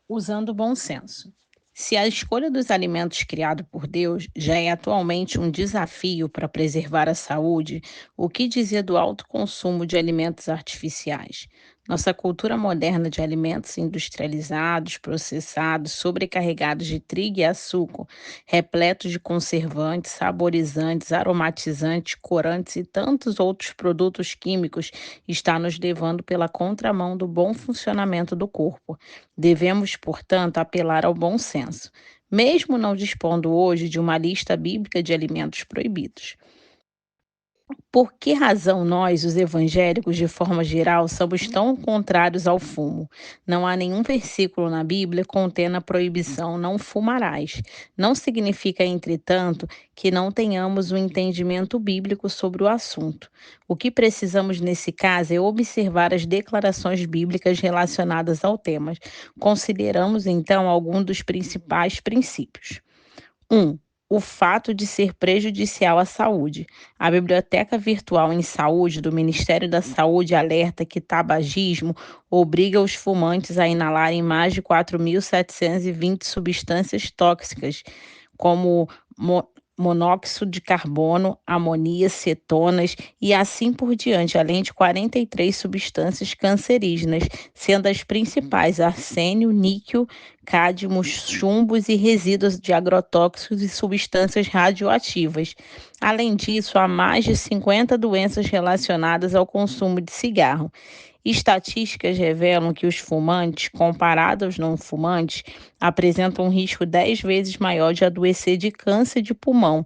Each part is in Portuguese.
Usando o bom senso. Se a escolha dos alimentos criados por Deus já é atualmente um desafio para preservar a saúde, o que dizer do alto consumo de alimentos artificiais? Nossa cultura moderna de alimentos industrializados, processados, sobrecarregados de trigo e açúcar, repletos de conservantes, saborizantes, aromatizantes, corantes e tantos outros produtos químicos, está nos levando pela contramão do bom funcionamento do corpo. Devemos, portanto, apelar ao bom senso, mesmo não dispondo hoje de uma lista bíblica de alimentos proibidos. Por que razão nós, os evangélicos, de forma geral, somos tão contrários ao fumo? Não há nenhum versículo na Bíblia contendo a proibição não fumarás. Não significa, entretanto, que não tenhamos um entendimento bíblico sobre o assunto. O que precisamos nesse caso é observar as declarações bíblicas relacionadas ao tema. Consideramos então alguns dos principais princípios. 1. O fato de ser prejudicial à saúde. A Biblioteca Virtual em Saúde do Ministério da Saúde alerta que tabagismo obriga os fumantes a inalarem mais de 4.720 substâncias tóxicas, como monóxido de carbono, amonia, cetonas e assim por diante, além de 43 substâncias cancerígenas, sendo as principais arsênio, níquel, cádmio, chumbos e resíduos de agrotóxicos e substâncias radioativas. Além disso, há mais de 50 doenças relacionadas ao consumo de cigarro. Estatísticas revelam que os fumantes, comparados aos não fumantes, apresentam um risco 10 vezes maior de adoecer de câncer de pulmão,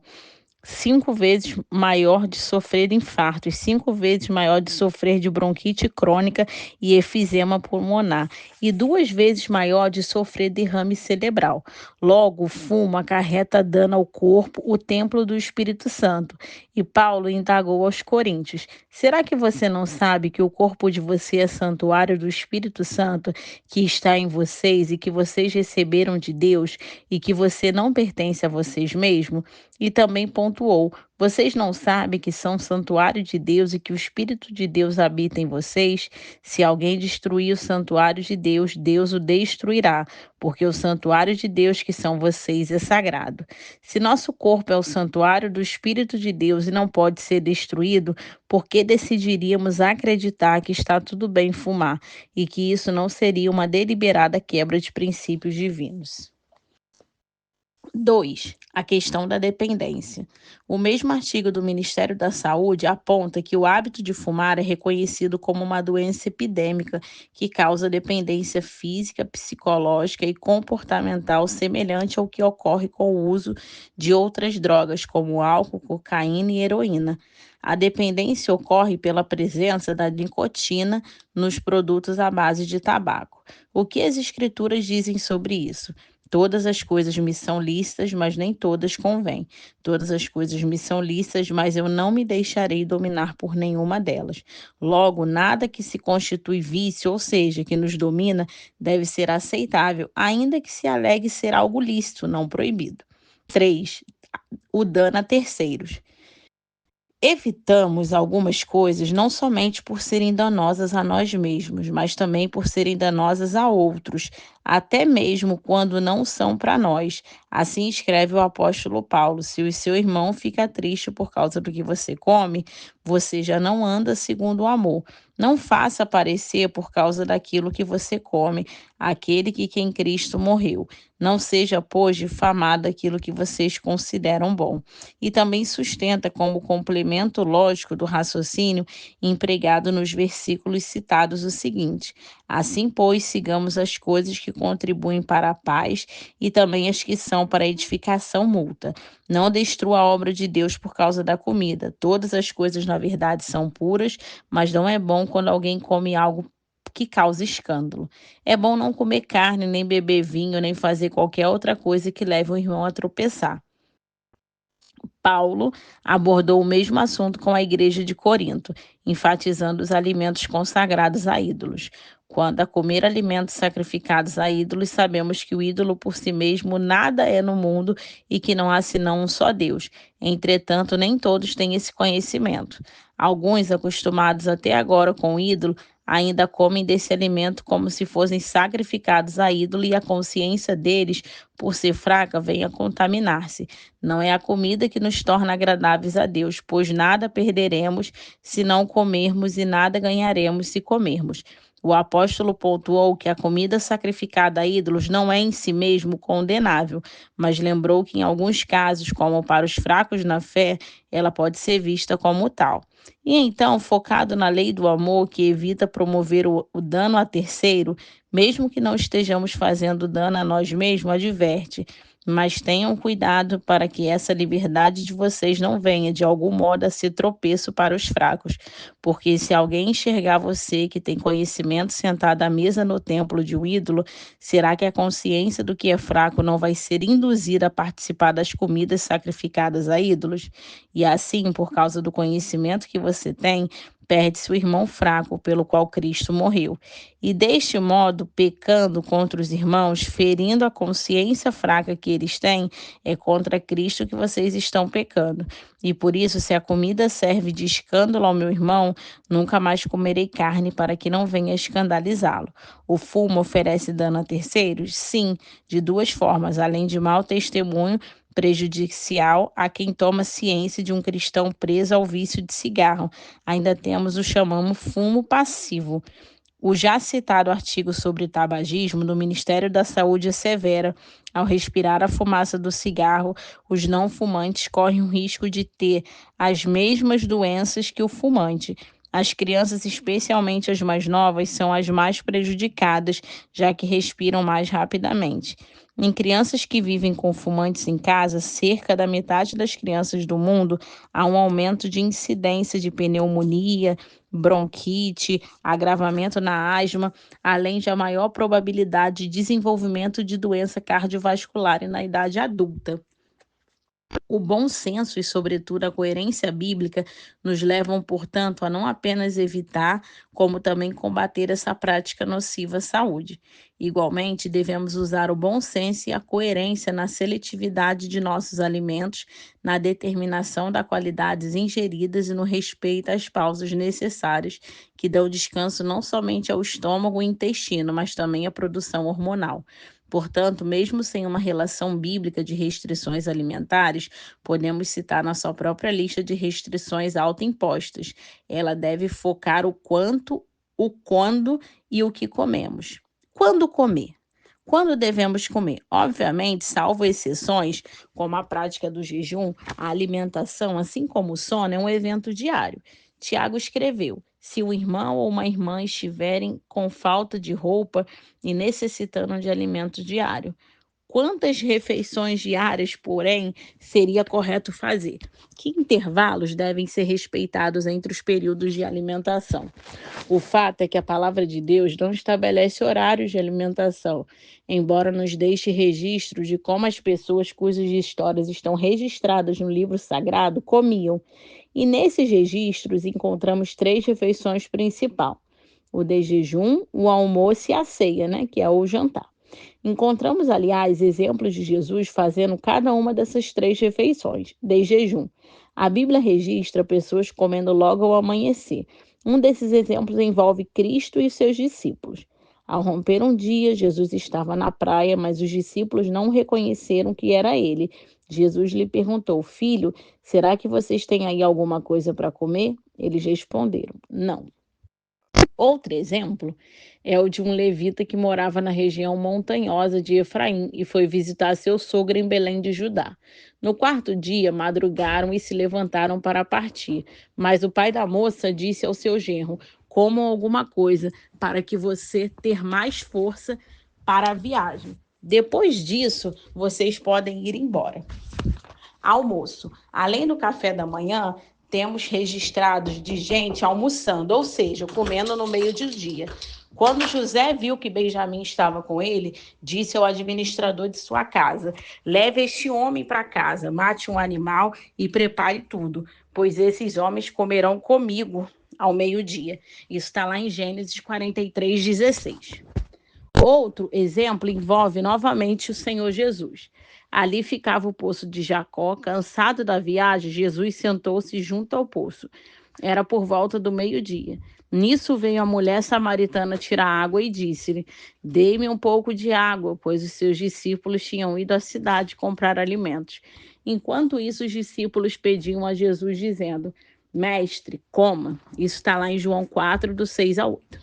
5 vezes maior de sofrer infarto e 5 vezes maior de sofrer de bronquite crônica e efizema pulmonar, e 2 vezes maior de sofrer derrame cerebral. Logo, o fumo acarreta dano ao corpo, o templo do Espírito Santo. E Paulo indagou aos Coríntios: será que você não sabe que o corpo de você é santuário do Espírito Santo que está em vocês e que vocês receberam de Deus e que você não pertence a vocês mesmos? E também pontuou: vocês não sabem que são santuário de Deus e que o Espírito de Deus habita em vocês? Se alguém destruir o santuário de Deus, Deus o destruirá, porque o santuário de Deus, que são vocês, é sagrado. Se nosso corpo é o santuário do Espírito de Deus e não pode ser destruído, por que decidiríamos acreditar que está tudo bem fumar e que isso não seria uma deliberada quebra de princípios divinos? 2. A questão da dependência. O mesmo artigo do Ministério da Saúde aponta que o hábito de fumar é reconhecido como uma doença epidêmica que causa dependência física, psicológica e comportamental semelhante ao que ocorre com o uso de outras drogas, como álcool, cocaína e heroína. A dependência ocorre pela presença da nicotina nos produtos à base de tabaco. O que as escrituras dizem sobre isso? Todas as coisas me são lícitas, mas nem todas convêm. Todas as coisas me são lícitas, mas eu não me deixarei dominar por nenhuma delas. Logo, nada que se constitui vício, ou seja, que nos domina, deve ser aceitável, ainda que se alegue ser algo lícito, não proibido. 3. O dano a terceiros. Evitamos algumas coisas não somente por serem danosas a nós mesmos, mas também por serem danosas a outros, até mesmo quando não são para nós. Assim escreve o apóstolo Paulo: se o seu irmão fica triste por causa do que você come, você já não anda segundo o amor. Não faça parecer por causa daquilo que você come, aquele que em Cristo morreu. Não seja, pois, difamado aquilo que vocês consideram bom. E também sustenta como complemento lógico do raciocínio empregado nos versículos citados o seguinte: assim, pois, sigamos as coisas que contribuem para a paz e também as que são para a edificação mútua. Não destrua a obra de Deus por causa da comida. Todas as coisas, na verdade, são puras, mas não é bom quando alguém come algo que causa escândalo. É bom não comer carne, nem beber vinho, nem fazer qualquer outra coisa que leve o irmão a tropeçar. Paulo abordou o mesmo assunto com a igreja de Corinto, enfatizando os alimentos consagrados a ídolos. Quando a comer alimentos sacrificados a ídolos, sabemos que o ídolo por si mesmo nada é no mundo e que não há senão um só Deus. Entretanto, nem todos têm esse conhecimento. Alguns, acostumados até agora com o ídolo, ainda comem desse alimento como se fossem sacrificados a ídolo e a consciência deles, por ser fraca, vem a contaminar-se. Não é a comida que nos torna agradáveis a Deus, pois nada perderemos se não comermos e nada ganharemos se comermos. O apóstolo pontuou que a comida sacrificada a ídolos não é em si mesmo condenável, mas lembrou que em alguns casos, como para os fracos na fé, ela pode ser vista como tal. E então, focado na lei do amor, que evita promover o dano a terceiro, mesmo que não estejamos fazendo dano a nós mesmos, adverte. Mas tenham cuidado para que essa liberdade de vocês não venha, de algum modo, a ser tropeço para os fracos. Porque se alguém enxergar você que tem conhecimento sentado à mesa no templo de um ídolo, será que a consciência do que é fraco não vai ser induzida a participar das comidas sacrificadas a ídolos? E assim, por causa do conhecimento que você tem, perde-se o irmão fraco pelo qual Cristo morreu. E deste modo, pecando contra os irmãos, ferindo a consciência fraca que eles têm, é contra Cristo que vocês estão pecando. E por isso, se a comida serve de escândalo ao meu irmão, nunca mais comerei carne para que não venha escandalizá-lo. O fumo oferece dano a terceiros? Sim, de duas formas, além de mau testemunho, prejudicial a quem toma ciência de um cristão preso ao vício de cigarro. Ainda temos o chamamos fumo passivo. O já citado artigo sobre tabagismo do Ministério da Saúde assevera: ao respirar a fumaça do cigarro, os não fumantes correm o risco de ter as mesmas doenças que o fumante. As crianças, especialmente as mais novas, são as mais prejudicadas, já que respiram mais rapidamente. Em crianças que vivem com fumantes em casa, cerca da metade das crianças do mundo, há um aumento de incidência de pneumonia, bronquite, agravamento na asma, além de a maior probabilidade de desenvolvimento de doença cardiovascular na idade adulta. O bom senso e, sobretudo, a coerência bíblica nos levam, portanto, a não apenas evitar, como também combater essa prática nociva à saúde. Igualmente, devemos usar o bom senso e a coerência na seletividade de nossos alimentos, na determinação das qualidades ingeridas e no respeito às pausas necessárias, que dão descanso não somente ao estômago e intestino, mas também à produção hormonal. Portanto, mesmo sem uma relação bíblica de restrições alimentares, podemos citar nossa própria lista de restrições autoimpostas. Ela deve focar o quanto, o quando e o que comemos. Quando comer? Quando devemos comer? Obviamente, salvo exceções, como a prática do jejum, a alimentação, assim como o sono, é um evento diário. Tiago escreveu: se um irmão ou uma irmã estiverem com falta de roupa e necessitando de alimento diário, quantas refeições diárias, porém, seria correto fazer? Que intervalos devem ser respeitados entre os períodos de alimentação? O fato é que a palavra de Deus não estabelece horários de alimentação, embora nos deixe registro de como as pessoas cujas histórias estão registradas no livro sagrado comiam. E nesses registros encontramos três refeições principais: o de jejum, o almoço e a ceia, né, que é o jantar. Encontramos, aliás, exemplos de Jesus fazendo cada uma dessas três refeições, de jejum. A Bíblia registra pessoas comendo logo ao amanhecer. Um desses exemplos envolve Cristo e seus discípulos. Ao romper um dia, Jesus estava na praia, mas os discípulos não reconheceram que era ele. Jesus lhe perguntou: Filho, será que vocês têm aí alguma coisa para comer? Eles responderam: Não. Outro exemplo é o de um levita que morava na região montanhosa de Efraim e foi visitar seu sogro em Belém de Judá. No quarto dia, madrugaram e se levantaram para partir, mas o pai da moça disse ao seu genro: comam alguma coisa para que você ter mais força para a viagem. Depois disso, vocês podem ir embora. Almoço. Além do café da manhã, temos registrados de gente almoçando, ou seja, comendo no meio do dia. Quando José viu que Benjamim estava com ele, disse ao administrador de sua casa: leve este homem para casa, mate um animal e prepare tudo, pois esses homens comerão comigo ao meio-dia. Isso está lá em Gênesis 43:16. Outro exemplo envolve novamente o Senhor Jesus. Ali ficava o poço de Jacó. Cansado da viagem, Jesus sentou-se junto ao poço. Era por volta do meio-dia. Nisso veio a mulher samaritana tirar água e disse-lhe: Dê-me um pouco de água, pois os seus discípulos tinham ido à cidade comprar alimentos. Enquanto isso, os discípulos pediam a Jesus, dizendo: Mestre, coma. Isso está lá em João 4, do 6 ao 8.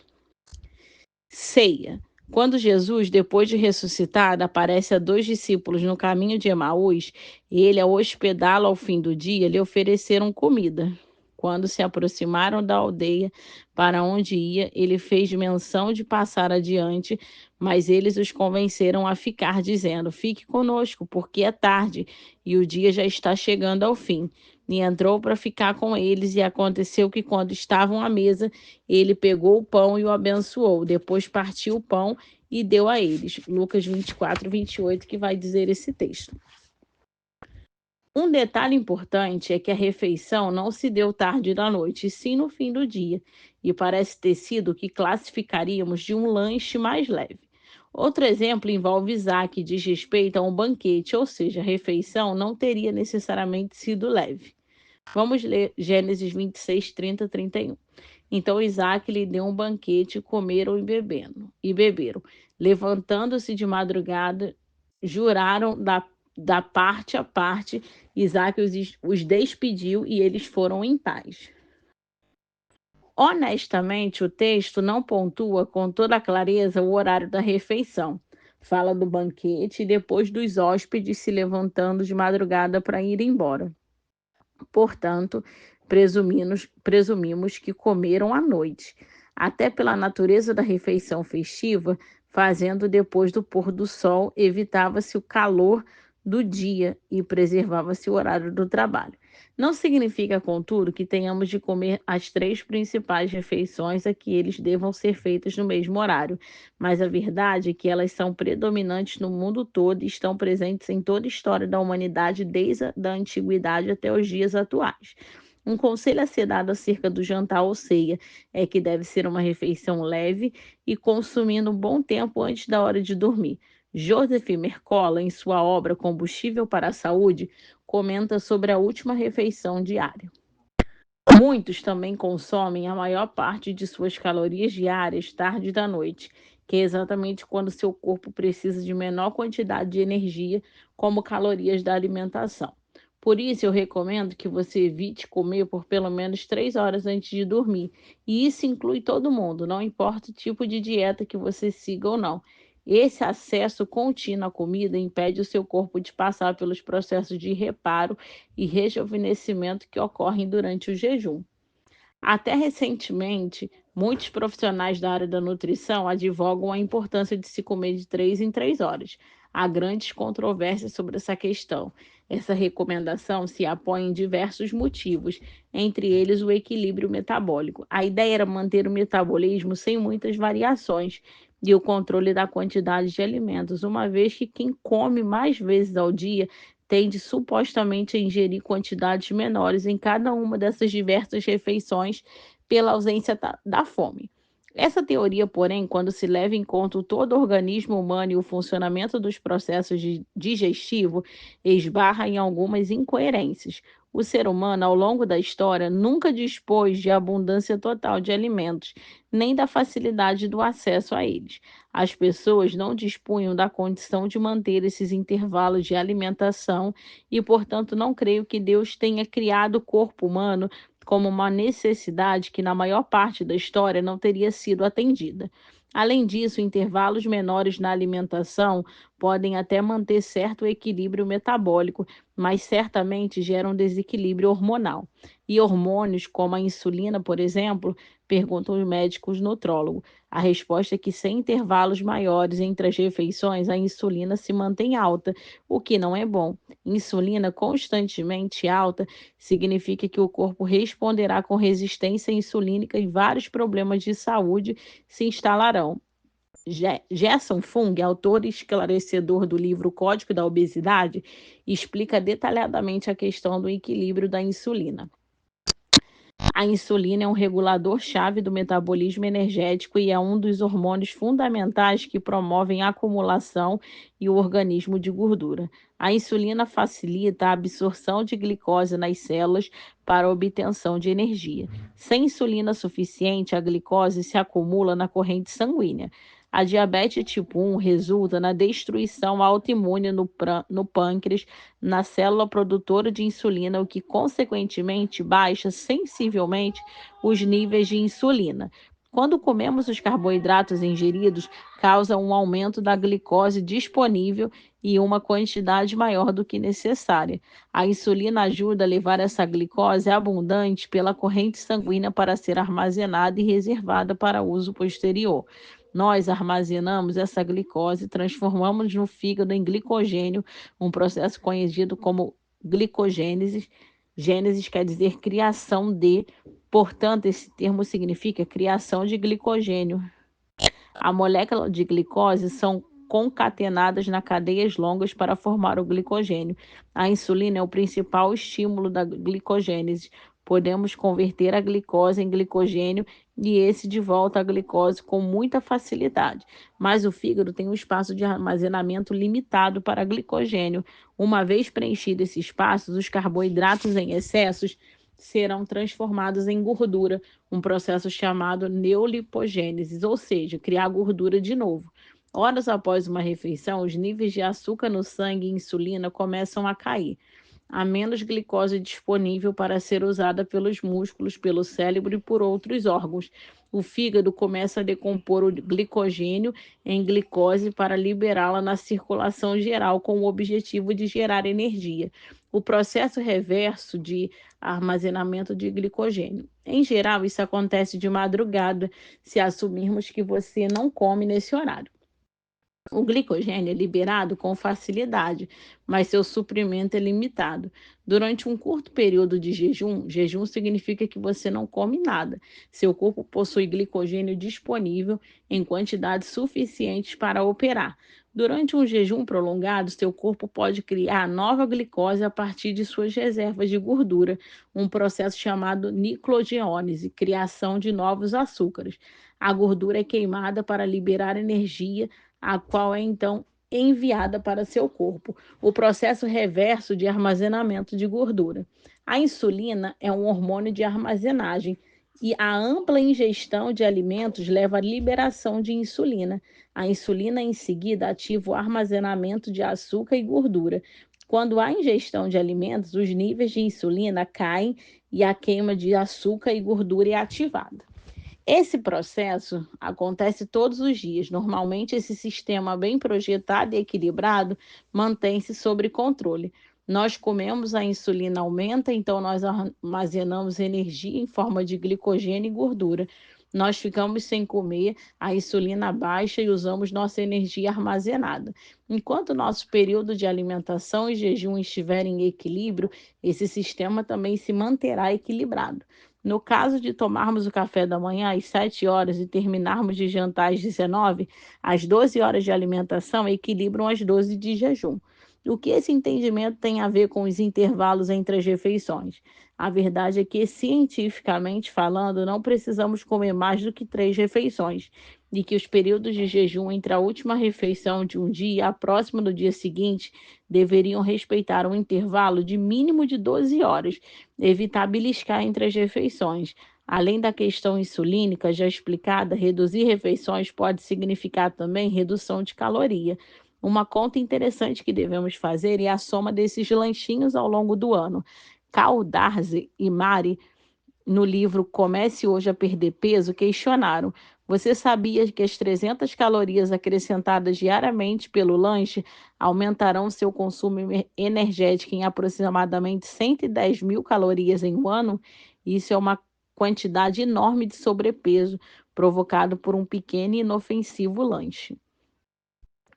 Ceia. Quando Jesus, depois de ressuscitado, aparece a dois discípulos no caminho de Emaús, ele, ao hospedá-lo ao fim do dia, lhe ofereceram comida. Quando se aproximaram da aldeia para onde ia, ele fez menção de passar adiante, mas eles os convenceram a ficar, dizendo: Fique conosco, porque é tarde e o dia já está chegando ao fim. E entrou para ficar com eles, e aconteceu que, quando estavam à mesa, ele pegou o pão e o abençoou. Depois partiu o pão e deu a eles. Lucas 24, 28, que vai dizer esse texto. Um detalhe importante é que a refeição não se deu tarde da noite, e sim no fim do dia, e parece ter sido o que classificaríamos de um lanche mais leve. Outro exemplo envolve Isaac e diz respeito a um banquete, ou seja, a refeição não teria necessariamente sido leve. Vamos ler Gênesis 26, 30, 31. Então Isaac lhe deu um banquete, comeram e beberam. Levantando-se de madrugada, juraram da parte a parte. Isaac os despediu e eles foram em paz. Honestamente, o texto não pontua com toda a clareza o horário da refeição. Fala do banquete e depois dos hóspedes se levantando de madrugada para ir embora. Portanto, presumimos que comeram à noite, até pela natureza da refeição festiva, fazendo depois do pôr do sol, evitava-se o calor do dia e preservava-se o horário do trabalho. Não significa, contudo, que tenhamos de comer as três principais refeições a que eles devam ser feitas no mesmo horário, mas a verdade é que elas são predominantes no mundo todo e estão presentes em toda a história da humanidade, desde a antiguidade até os dias atuais. Um conselho a ser dado acerca do jantar ou ceia é que deve ser uma refeição leve e consumindo um bom tempo antes da hora de dormir. Joseph Mercola, em sua obra Combustível para a Saúde, comenta sobre a última refeição diária. Muitos também consomem a maior parte de suas calorias diárias tarde da noite, que é exatamente quando seu corpo precisa de menor quantidade de energia, como calorias da alimentação. Por isso, eu recomendo que você evite comer por pelo menos 3 horas antes de dormir. E isso inclui todo mundo, não importa o tipo de dieta que você siga ou não. Esse acesso contínuo à comida impede o seu corpo de passar pelos processos de reparo e rejuvenescimento que ocorrem durante o jejum. Até recentemente, muitos profissionais da área da nutrição advogam a importância de se comer de 3 em 3 horas. Há grandes controvérsias sobre essa questão. Essa recomendação se apoia em diversos motivos, entre eles o equilíbrio metabólico. A ideia era manter o metabolismo sem muitas variações e o controle da quantidade de alimentos, uma vez que quem come mais vezes ao dia tende supostamente a ingerir quantidades menores em cada uma dessas diversas refeições pela ausência da fome. Essa teoria, porém, quando se leva em conta todo o organismo humano e o funcionamento dos processos digestivo, esbarra em algumas incoerências. O ser humano, ao longo da história, nunca dispôs de abundância total de alimentos, nem da facilidade do acesso a eles. As pessoas não dispunham da condição de manter esses intervalos de alimentação e, portanto, não creio que Deus tenha criado o corpo humano como uma necessidade que, na maior parte da história, não teria sido atendida. Além disso, intervalos menores na alimentação podem até manter certo equilíbrio metabólico, mas certamente geram desequilíbrio hormonal. E hormônios, como a insulina, por exemplo, perguntam os médicos nutrólogos. A resposta é que, sem intervalos maiores entre as refeições, a insulina se mantém alta, o que não é bom. Insulina constantemente alta significa que o corpo responderá com resistência insulínica e vários problemas de saúde se instalarão. Gerson Fung, autor esclarecedor do livro Código da Obesidade, explica detalhadamente a questão do equilíbrio da insulina. A insulina é um regulador-chave do metabolismo energético e é um dos hormônios fundamentais que promovem a acumulação e o organismo de gordura. A insulina facilita a absorção de glicose nas células para a obtenção de energia. Sem insulina suficiente, a glicose se acumula na corrente sanguínea. A diabetes tipo 1 resulta na destruição autoimune no pâncreas, na célula produtora de insulina, o que consequentemente baixa sensivelmente os níveis de insulina. Quando comemos os carboidratos ingeridos, causa um aumento da glicose disponível e uma quantidade maior do que necessária. A insulina ajuda a levar essa glicose abundante pela corrente sanguínea para ser armazenada e reservada para uso posterior. Nós armazenamos essa glicose, transformamos no fígado em glicogênio, um processo conhecido como glicogênese. Gênese quer dizer criação de, portanto, esse termo significa criação de glicogênio. A molécula de glicose são concatenadas na cadeias longas para formar o glicogênio. A insulina é o principal estímulo da glicogênese. Podemos converter a glicose em glicogênio e esse de volta à glicose com muita facilidade. Mas o fígado tem um espaço de armazenamento limitado para glicogênio. Uma vez preenchido esse espaço, os carboidratos em excessos serão transformados em gordura, um processo chamado neolipogênese, ou seja, criar gordura de novo. Horas após uma refeição, os níveis de açúcar no sangue e insulina começam a cair. Há menos glicose disponível para ser usada pelos músculos, pelo cérebro e por outros órgãos. O fígado começa a decompor o glicogênio em glicose para liberá-la na circulação geral, com o objetivo de gerar energia. O processo reverso de armazenamento de glicogênio. Em geral, isso acontece de madrugada, se assumirmos que você não come nesse horário. O glicogênio é liberado com facilidade, mas seu suprimento é limitado. Durante um curto período de jejum, jejum significa que você não come nada. Seu corpo possui glicogênio disponível em quantidades suficientes para operar. Durante um jejum prolongado, seu corpo pode criar nova glicose a partir de suas reservas de gordura, um processo chamado niclogeólise, criação de novos açúcares. A gordura é queimada para liberar energia, a qual é então enviada para seu corpo, o processo reverso de armazenamento de gordura. A insulina é um hormônio de armazenagem e a ampla ingestão de alimentos leva à liberação de insulina. A insulina, em seguida, ativa o armazenamento de açúcar e gordura. Quando há ingestão de alimentos, os níveis de insulina caem e a queima de açúcar e gordura é ativada. Esse processo acontece todos os dias. Normalmente, esse sistema bem projetado e equilibrado mantém-se sob controle. Nós comemos, a insulina aumenta, então nós armazenamos energia em forma de glicogênio e gordura. Nós ficamos sem comer, a insulina baixa e usamos nossa energia armazenada. Enquanto nosso período de alimentação e jejum estiver em equilíbrio, esse sistema também se manterá equilibrado. No caso de tomarmos o café da manhã às 7 horas e terminarmos de jantar às 19, as 12 horas de alimentação equilibram as 12 de jejum. O que esse entendimento tem a ver com os intervalos entre as refeições? A verdade é que, cientificamente falando, não precisamos comer mais do que 3 refeições, e que os períodos de jejum entre a última refeição de um dia e a próxima do dia seguinte deveriam respeitar um intervalo de mínimo de 12 horas, evitar beliscar entre as refeições. Além da questão insulínica já explicada, reduzir refeições pode significar também redução de caloria. Uma conta interessante que devemos fazer é a soma desses lanchinhos ao longo do ano. Karl Darzi e Mari, no livro Comece Hoje a Perder Peso, questionaram: você sabia que as 300 calorias acrescentadas diariamente pelo lanche aumentarão seu consumo energético em aproximadamente 110 mil calorias em um ano? Isso é uma quantidade enorme de sobrepeso provocado por um pequeno e inofensivo lanche.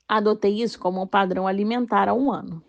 Adotei isso como um padrão alimentar há um ano.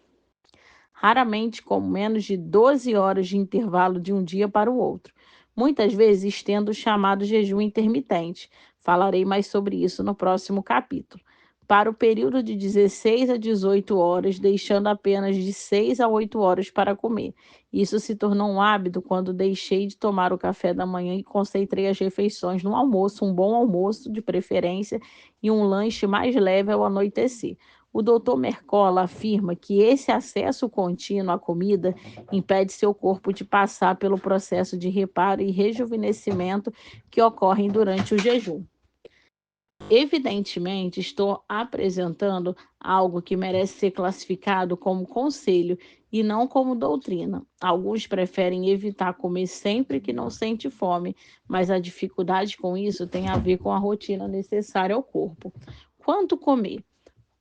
Raramente como menos de 12 horas de intervalo de um dia para o outro. Muitas vezes estendo o chamado jejum intermitente. Falarei mais sobre isso no próximo capítulo. para o período de 16 a 18 horas, deixando apenas de 6 a 8 horas para comer. Isso se tornou um hábito quando deixei de tomar o café da manhã e concentrei as refeições no almoço, um bom almoço de preferência e um lanche mais leve ao anoitecer. O Dr. Mercola afirma que esse acesso contínuo à comida impede seu corpo de passar pelo processo de reparo e rejuvenescimento que ocorrem durante o jejum. Evidentemente, estou apresentando algo que merece ser classificado como conselho e não como doutrina. Alguns preferem evitar comer sempre que não sente fome, mas a dificuldade com isso tem a ver com a rotina necessária ao corpo. Quanto comer?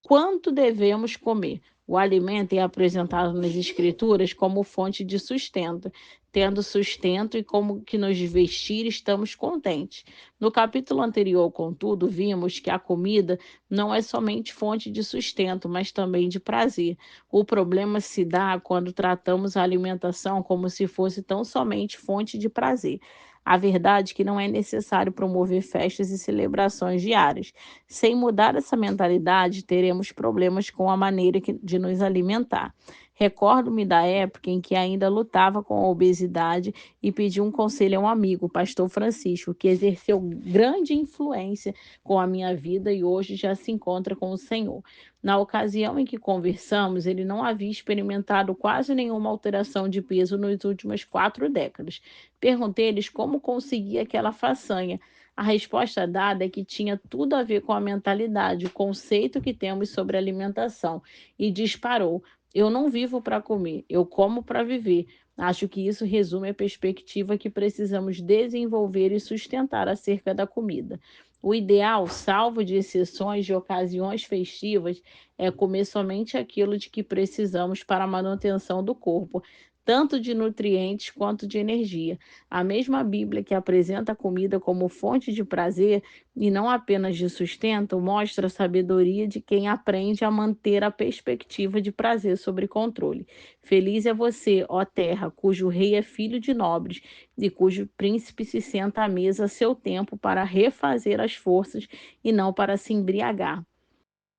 Quanto devemos comer? O alimento é apresentado nas Escrituras como fonte de sustento. Tendo sustento e como que nos vestir, estamos contentes. No capítulo anterior, contudo, vimos que a comida não é somente fonte de sustento, mas também de prazer. O problema se dá quando tratamos a alimentação como se fosse tão somente fonte de prazer. A verdade é que não é necessário promover festas e celebrações diárias. Sem mudar essa mentalidade, teremos problemas com a maneira de nos alimentar. Recordo-me da época em que ainda lutava com a obesidade e pedi um conselho a um amigo, o pastor Francisco, que exerceu grande influência com a minha vida e hoje já se encontra com o Senhor. Na ocasião em que conversamos, ele não havia experimentado quase nenhuma alteração de peso nas últimas 4 décadas. Perguntei-lhes como conseguia aquela façanha. A resposta dada é que tinha tudo a ver com a mentalidade, o conceito que temos sobre alimentação, e disparou: eu não vivo para comer, eu como para viver. Acho que isso resume a perspectiva que precisamos desenvolver e sustentar acerca da comida. O ideal, salvo de exceções de ocasiões festivas, é comer somente aquilo de que precisamos para a manutenção do corpo, tanto de nutrientes quanto de energia. A mesma Bíblia que apresenta a comida como fonte de prazer e não apenas de sustento, mostra a sabedoria de quem aprende a manter a perspectiva de prazer sobre controle. Feliz é você, ó terra, cujo rei é filho de nobres e cujo príncipe se senta à mesa a seu tempo para refazer as forças e não para se embriagar.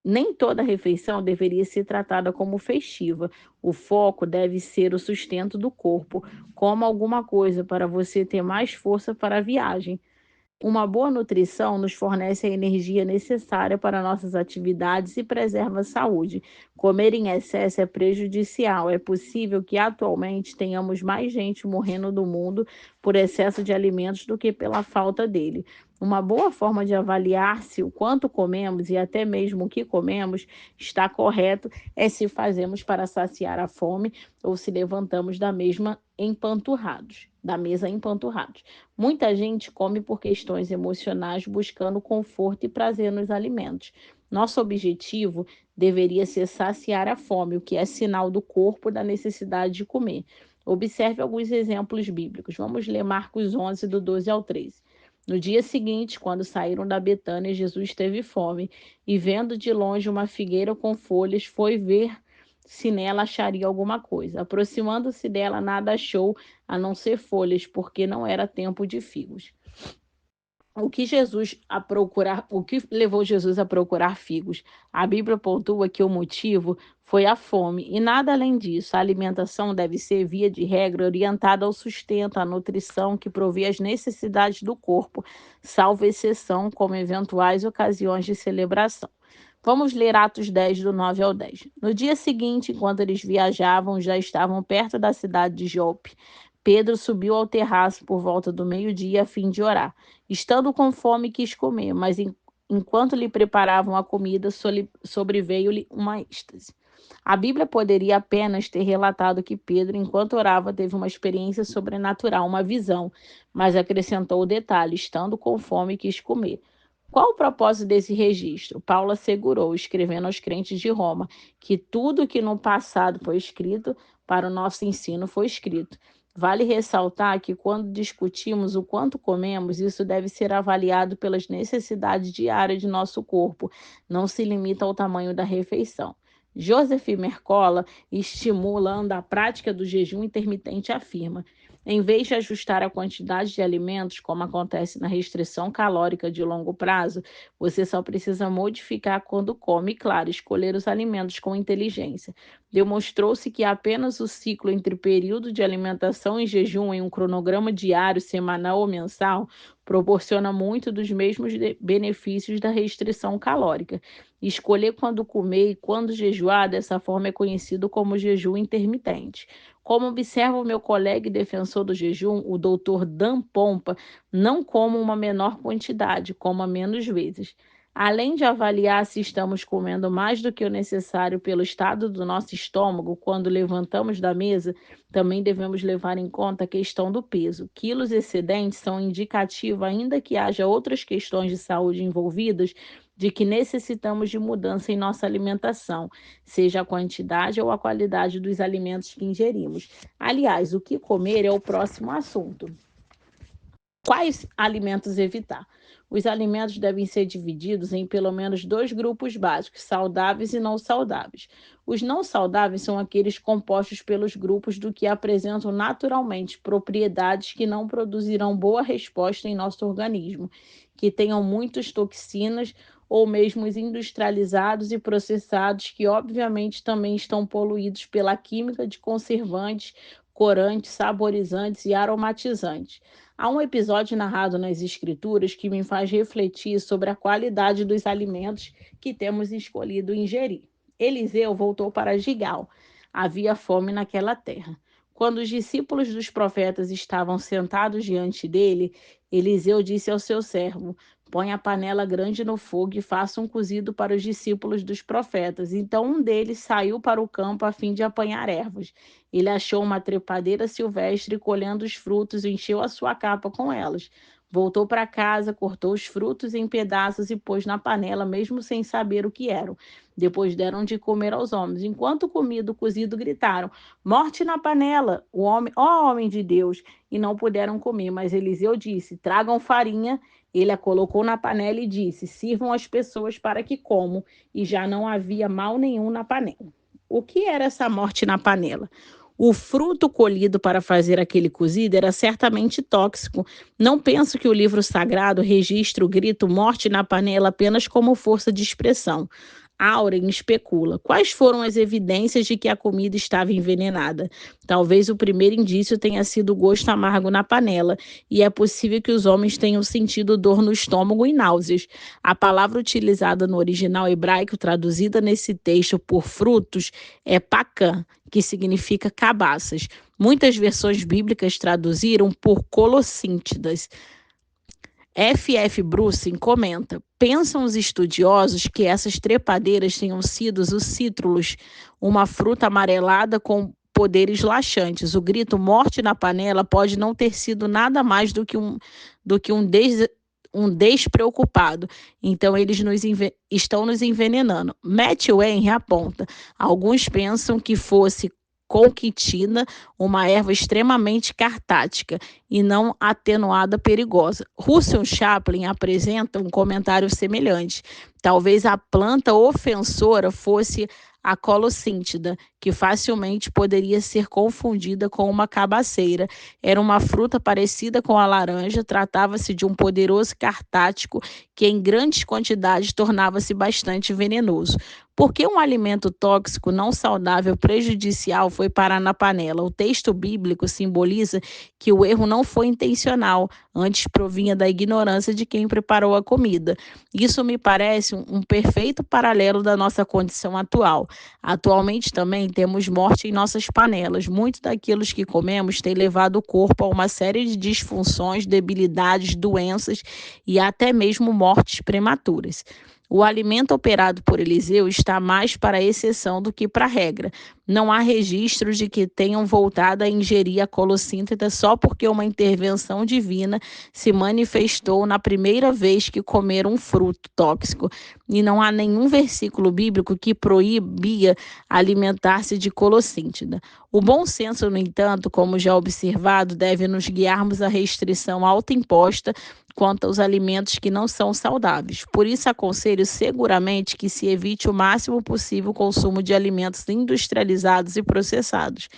Nem toda refeição deveria ser tratada como festiva. O foco deve ser o sustento do corpo. Coma alguma coisa para você ter mais força para a viagem. Uma boa nutrição nos fornece a energia necessária para nossas atividades e preserva a saúde. Comer em excesso é prejudicial. É possível que atualmente tenhamos mais gente morrendo no mundo por excesso de alimentos do que pela falta dele. Uma boa forma de avaliar se o quanto comemos e até mesmo o que comemos está correto é se fazemos para saciar a fome ou se levantamos da mesa empanturrados. Muita gente come por questões emocionais, buscando conforto e prazer nos alimentos. Nosso objetivo deveria ser saciar a fome, o que é sinal do corpo da necessidade de comer. Observe alguns exemplos bíblicos. Vamos ler Marcos 11, do 12 ao 13. No dia seguinte, quando saíram da Betânia, Jesus teve fome e, vendo de longe uma figueira com folhas, foi ver se nela acharia alguma coisa. Aproximando-se dela, nada achou a não ser folhas, porque não era tempo de figos. O que levou Jesus a procurar figos? A Bíblia pontua que o motivo foi a fome e nada além disso. A alimentação deve ser, via de regra, orientada ao sustento, à nutrição que provê as necessidades do corpo, salvo exceção, como eventuais ocasiões de celebração. Vamos ler Atos 10, do 9 ao 10. No dia seguinte, enquanto eles viajavam, já estavam perto da cidade de Jope. Pedro subiu ao terraço por volta do meio-dia a fim de orar. Estando com fome, quis comer, mas enquanto lhe preparavam a comida, sobreveio-lhe uma êxtase. A Bíblia poderia apenas ter relatado que Pedro, enquanto orava, teve uma experiência sobrenatural, uma visão, mas acrescentou o detalhe: estando com fome, quis comer. Qual o propósito desse registro? Paulo assegurou, escrevendo aos crentes de Roma, que tudo que no passado foi escrito para o nosso ensino foi escrito. Vale ressaltar que, quando discutimos o quanto comemos, isso deve ser avaliado pelas necessidades diárias de nosso corpo, não se limita ao tamanho da refeição. Joseph Mercola, estimulando a prática do jejum intermitente, afirma: Em vez de ajustar a quantidade de alimentos, como acontece na restrição calórica de longo prazo, você só precisa modificar quando come, e, claro, escolher os alimentos com inteligência. Demonstrou-se que apenas o ciclo entre período de alimentação e jejum em um cronograma diário, semanal ou mensal proporciona muito dos mesmos benefícios da restrição calórica. Escolher quando comer e quando jejuar dessa forma é conhecido como jejum intermitente. Como observa o meu colega e defensor do jejum, o Dr. Dan Pompa, não coma uma menor quantidade, coma menos vezes. Além de avaliar se estamos comendo mais do que o necessário pelo estado do nosso estômago quando levantamos da mesa, também devemos levar em conta a questão do peso. Quilos excedentes são indicativo, ainda que haja outras questões de saúde envolvidas, de que necessitamos de mudança em nossa alimentação, seja a quantidade ou a qualidade dos alimentos que ingerimos. Aliás, o que comer é o próximo assunto. Quais alimentos evitar? Os alimentos devem ser divididos em pelo menos 2 grupos básicos, saudáveis e não saudáveis. Os não saudáveis são aqueles compostos pelos grupos do que apresentam naturalmente propriedades que não produzirão boa resposta em nosso organismo, que tenham muitas toxinas ou mesmo os industrializados e processados, que obviamente também estão poluídos pela química de conservantes, corantes, saborizantes e aromatizantes. Há um episódio narrado nas Escrituras que me faz refletir sobre a qualidade dos alimentos que temos escolhido ingerir. Eliseu voltou para Gigal. Havia fome naquela terra. Quando os discípulos dos profetas estavam sentados diante dele, Eliseu disse ao seu servo: põe a panela grande no fogo e faça um cozido para os discípulos dos profetas. Então um deles saiu para o campo a fim de apanhar ervas. Ele achou uma trepadeira silvestre, colhendo os frutos, encheu a sua capa com elas. Voltou para casa, cortou os frutos em pedaços e pôs na panela, mesmo sem saber o que eram. Depois deram de comer aos homens. Enquanto comiam o cozido, gritaram: morte na panela! O homem, ó homem de Deus! E não puderam comer. Mas Eliseu disse: tragam farinha. Ele a colocou na panela e disse: sirvam as pessoas para que comam. E já não havia mal nenhum na panela. O que era essa morte na panela? O fruto colhido para fazer aquele cozido era certamente tóxico. Não penso que o livro sagrado registre o grito morte na panela apenas como força de expressão. Auren especula. Quais foram as evidências de que a comida estava envenenada? Talvez o primeiro indício tenha sido o gosto amargo na panela, e é possível que os homens tenham sentido dor no estômago e náuseas. A palavra utilizada no original hebraico, traduzida nesse texto por frutos, é pacã, que significa cabaças. Muitas versões bíblicas traduziram por colossíntidas. F.F. Bruce comenta: pensam os estudiosos que essas trepadeiras tenham sido os cítrus, uma fruta amarelada com poderes laxantes. O grito morte na panela pode não ter sido nada mais do que um despreocupado. Então, eles estão nos envenenando. Matthew Henry aponta: alguns pensam que fosse conquitina, uma erva extremamente cartática e não atenuada perigosa. Russell Chaplin apresenta um comentário semelhante. Talvez a planta ofensora fosse a colossíntida, que facilmente poderia ser confundida com uma cabaceira. Era uma fruta parecida com a laranja, tratava-se de um poderoso cartático que em grandes quantidades tornava-se bastante venenoso. Por que um alimento tóxico não saudável prejudicial foi parar na panela? O texto bíblico simboliza que o erro não foi intencional, antes provinha da ignorância de quem preparou a comida. Isso me parece um perfeito paralelo da nossa condição atual. Atualmente também temos morte em nossas panelas. Muito daquilo que comemos tem levado o corpo a uma série de disfunções, debilidades, doenças e até mesmo mortes prematuras. O alimento operado por Eliseu está mais para a exceção do que para a regra. Não há registros de que tenham voltado a ingerir a colossíntida só porque uma intervenção divina se manifestou na primeira vez que comeram um fruto tóxico. E não há nenhum versículo bíblico que proibia alimentar-se de colossíntida. O bom senso, no entanto, como já observado, deve nos guiarmos à restrição autoimposta quanto aos alimentos que não são saudáveis. Por isso, aconselho seguramente que se evite o máximo possível o consumo de alimentos industrializados e processados.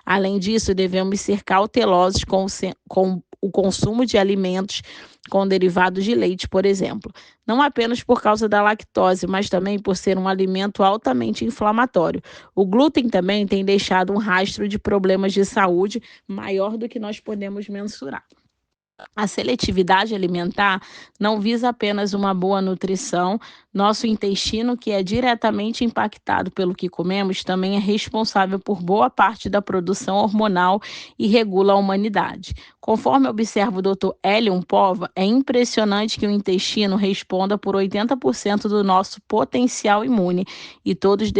Além disso, devemos ser cautelosos com o consumo de alimentos com derivados de leite, por exemplo. Não apenas por causa da lactose, mas também por ser um alimento altamente inflamatório. O glúten também tem deixado um rastro de problemas de saúde maior do que nós podemos mensurar. A seletividade alimentar não visa apenas uma boa nutrição. Nosso intestino, que é diretamente impactado pelo que comemos, também é responsável por boa parte da produção hormonal e regula a humanidade. Conforme observa o Dr. Elion Pova, é impressionante que o intestino responda por 80% do nosso potencial imune e todos